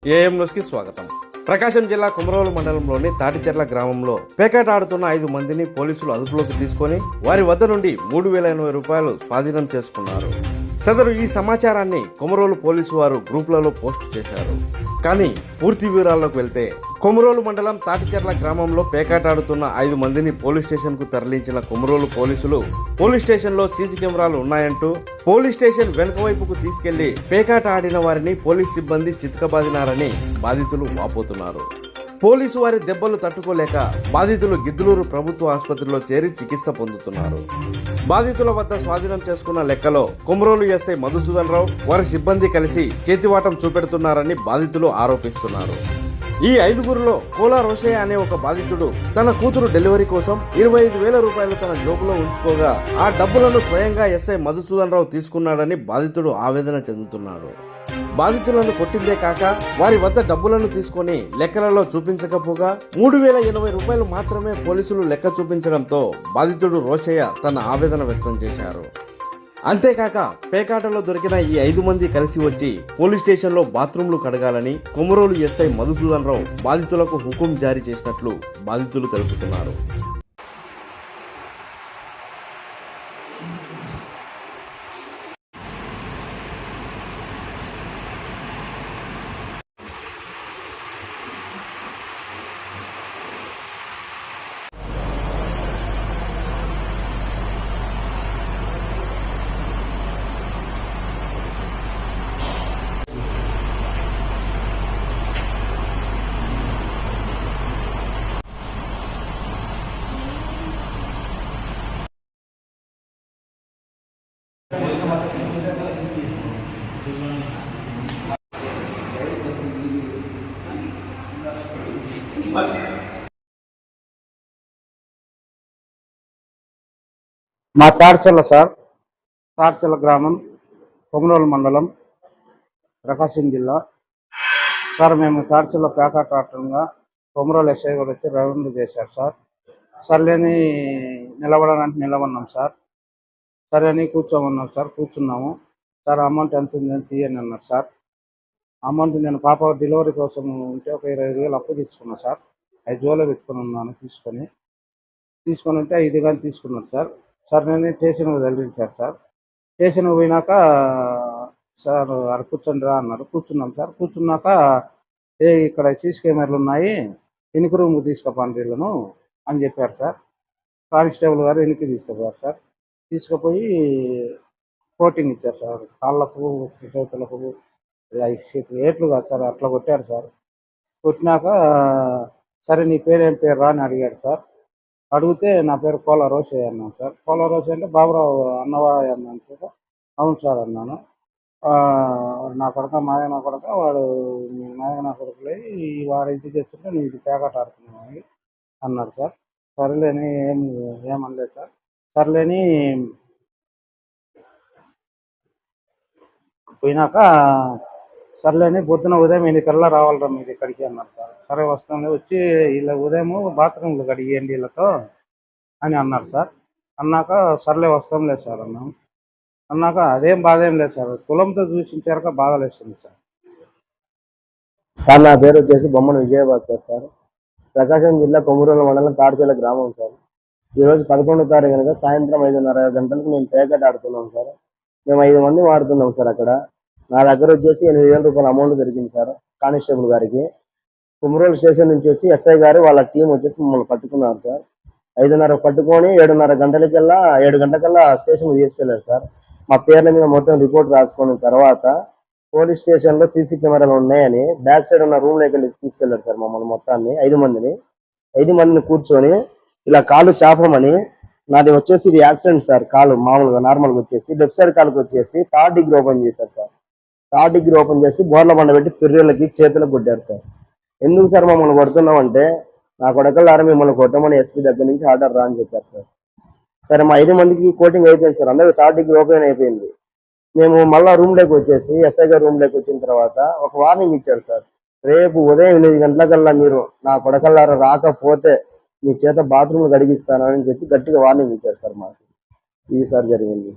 AM న్యూస్కి స్వాగతం. ప్రకాశం జిల్లా కుమరోలు మండలంలోని తాటిచెర్ల గ్రామంలో పేకాట ఆడుతున్న 5 మందిని పోలీసులు అదుపులోకి తీసుకొని వారి వద్ద నుండి 3,080 రూపాయలు స్వాధీనం చేసుకున్నారు. సదరు ఈ సమాచారాన్ని కొమరోలు పోలీసు వారు గ్రూపులలో పోస్టు చేశారు. కానీ పూర్తి వివరాల్లోకి వెళ్తే కొమరోలు మండలం తాటిచెర్ల గ్రామంలో పేకాట ఆడుతున్న 5 మందిని పోలీస్ స్టేషన్ కు తరలించిన కొమరోలు పోలీసులు పోలీస్ స్టేషన్ లో సీసీ కెమెరాలు ఉన్నాయంటూ పోలీస్ స్టేషన్ వెనుక వైపుకు తీసుకెళ్లి పేకాట ఆడిన వారిని పోలీస్ సిబ్బంది చితకబాదినారని బాధితులు వాపోతున్నారు. పోలీసు వారి దెబ్బలు తట్టుకోలేక బాధితులు గిద్దలూరు ప్రభుత్వ ఆసుపత్రిలో చేరి చికిత్స పొందుతున్నారు. బాధితుల వద్ద స్వాధీనం చేసుకున్న లెక్కలో కొమరోలు ఎస్ఐ మధుసూదన్ రావు వారి సిబ్బంది కలిసి చేతివాటం చూపెడుతున్నారని బాధితులు ఆరోపిస్తున్నారు. ఈ 5గురిలో కోలా రోషయ్య అనే ఒక బాధితుడు తన కూతురు డెలివరీ కోసం 25,000 రూపాయలు తన జోబులో ఉంచుకోగా ఆ డబ్బులను స్వయంగా ఎస్ఐ మధుసూదన్ రావు తీసుకున్నాడని బాధితుడు ఆవేదన చెందుతున్నాడు. బాధితులను కొట్టిందే కాక వారి వద్ద డబ్బులను తీసుకొని లెక్కలలో చూపించకపోగా 3,080 రూపాయలు మాత్రమే పోలీసులు లెక్క చూపించడంతో బాధితుడు రోషయ్య తన ఆవేదన వ్యక్తం చేశారు. అంతేకాక పేకాటలో దొరికిన ఈ 5 మంది కలిసి వచ్చి పోలీస్ స్టేషన్లో బాత్రూంలు కడగాలని కొమరోలు ఎస్ఐ మధుసూదన్ రావు బాధితులకు హుకుం జారీ చేసినట్లు బాధితులు తెలుపుతున్నారు. మా తాడ్చెల్ల సార్, తాడ్చెల్ల గ్రామం, కొమరోలు మండలం, ప్రకాశం జిల్లా సార్. మేము తాడ్చెల్ల పేకాట ఆటంగా కొమరోలు ఎస్ఐ గారు వచ్చి రౌండ్ చేశారు సార్. సర్లేని నిలబడడానికి నిలబడినాం సార్. సరే అని కూర్చోమన్నారు సార్. కూర్చున్నాము సార్. అమౌంట్ ఎంత ఉందని తీయని అన్నారు సార్. అమౌంట్ నేను పాప డెలివరీ కోసం ఉంటే ఒక 25,000 అప్పు తెచ్చుకున్నాను సార్. 5 జోలో పెట్టుకుని ఉన్నాను. తీసుకొని ఉంటే 5 కానీ తీసుకున్నాను సార్. సార్ నేను స్టేషన్కి తరలించారు సార్. స్టేషన్కి పోయినాక సార్ అక్కడ కూర్చొని రా అన్నారు. కూర్చున్నాం సార్. కూర్చున్నాక ఇక్కడ సీసీ కెమెరాలు ఉన్నాయి, వెనుక రూమ్కి తీసుకుపోండి వీళ్ళను అని చెప్పారు సార్. కానిస్టేబుల్ గారు వెనక్కి తీసుకుపోయారు సార్. తీసుకుపోయి కోటింగ్ ఇచ్చారు సార్. కాళ్ళకు చేతులకు ఏట్లు కాదు సార్, అట్లా కొట్టారు సార్. కొట్టినాక సరే నీ పేరేం పేరు రా అని అడిగాడు సార్. అడిగితే నా పేరు కోలా రోషయ్య అన్నాను సార్. కోలా రోషయ్య అంటే బాబురావు అన్నవా అన్నాను సార్. అవును సార్ అన్నాను. నా కొడుక మాయన కొడుక వాడు మాయన కొడుకులై వాడు ఇది చేస్తుంటే నువ్వు ఇది పేకాట ఆడుతున్నావు అన్నాడు సార్. సరేలేని ఏమనలేదు సార్. సర్లేని పోయినాక సర్లేని పొద్దున ఉదయం 8 రావాలరా మీరు ఇక్కడికి అన్నారు సార్. సరే వస్తాను వచ్చి వీళ్ళ ఉదయం బాత్రూమ్లు కడిగేయండి వీళ్ళతో అని అన్నారు సార్. అన్నాక సర్లే వస్తాంలే సార్ అన్నాక అదేం బాధ ఏం లేదు సార్. కులంతో చూసించాక బాధ లేస్తుంది సార్. సార్ నా పేరు వచ్చేసి బొమ్మన విజయభాస్కర్ సార్. ప్రకాశం జిల్లా కొమరోలు మండలం తాడిచెల్ల గ్రామం సార్. ఈరోజు 11వ తారీఖు కనుక సాయంత్రం 5:30 గంటలకు మేము పేకాట ఆడుతున్నాం సార్. మేము 5 మంది ఆడుతున్నాం సార్. అక్కడ నా దగ్గర వచ్చేసి 8,000 రూపాయల అమౌంట్ దొరికింది సార్. కానిస్టేబుల్ గారికి కొమరోలు స్టేషన్ నుంచి వచ్చి ఎస్ఐ గారు వాళ్ళ టీం వచ్చేసి మమ్మల్ని పట్టుకున్నారు సార్. 5:30 పట్టుకొని 7:30 గంటలకల్లా 7 గంటలకల్లా స్టేషన్కి తీసుకెళ్లారు సార్. మా పేర్ల మీద మొత్తం రిపోర్ట్ రాసుకున్న తర్వాత పోలీస్ స్టేషన్లో సీసీ కెమెరాలు ఉన్నాయని బ్యాక్ సైడ్ ఉన్న రూమ్లోకి వెళ్ళి తీసుకెళ్లారు సార్. మమ్మల్ని మొత్తాన్ని 5 మందిని కూర్చొని ఇలా కాలు చాపమని, నాది వచ్చేసి ఇది యాక్సిడెంట్ సార్. కాలు మామూలుగా నార్మల్గా వచ్చేసి లెఫ్ట్ సైడ్ కాలుకి వచ్చేసి 3rd డిగ్రీ ఓపెన్ చేశారు సార్. 3rd డిగ్రీ ఓపెన్ చేసి బోర్ల బండ పెట్టి పిర్రెలకి చేతులకు కొట్టారు సార్. ఎందుకు సార్ మమ్మల్ని కొడుతున్నామంటే నా కొడకల్లారా మిమ్మల్ని కొట్టమని ఎస్పీ దగ్గర నుంచి ఆర్డర్ రా అని చెప్పారు సార్. సరే మా 5 మందికి కోటింగ్ అయిపోయింది సార్. అందరూ 3rd డిగ్రీ ఓపెన్ అయిపోయింది. మేము మళ్ళా రూమ్లోకి వచ్చేసి ఎస్ఐ గారు రూమ్లోకి వచ్చిన తర్వాత ఒక వార్నింగ్ ఇచ్చారు సార్. రేపు ఉదయం 8 గంటలకల్లా మీరు నా కొడకల్లారా రాకపోతే మీ చేత బాత్రూమ్లు కడిగిస్తానని చెప్పి గట్టిగా వార్నింగ్ ఇచ్చారు సార్. మాకు ఇది సార్ జరిగింది.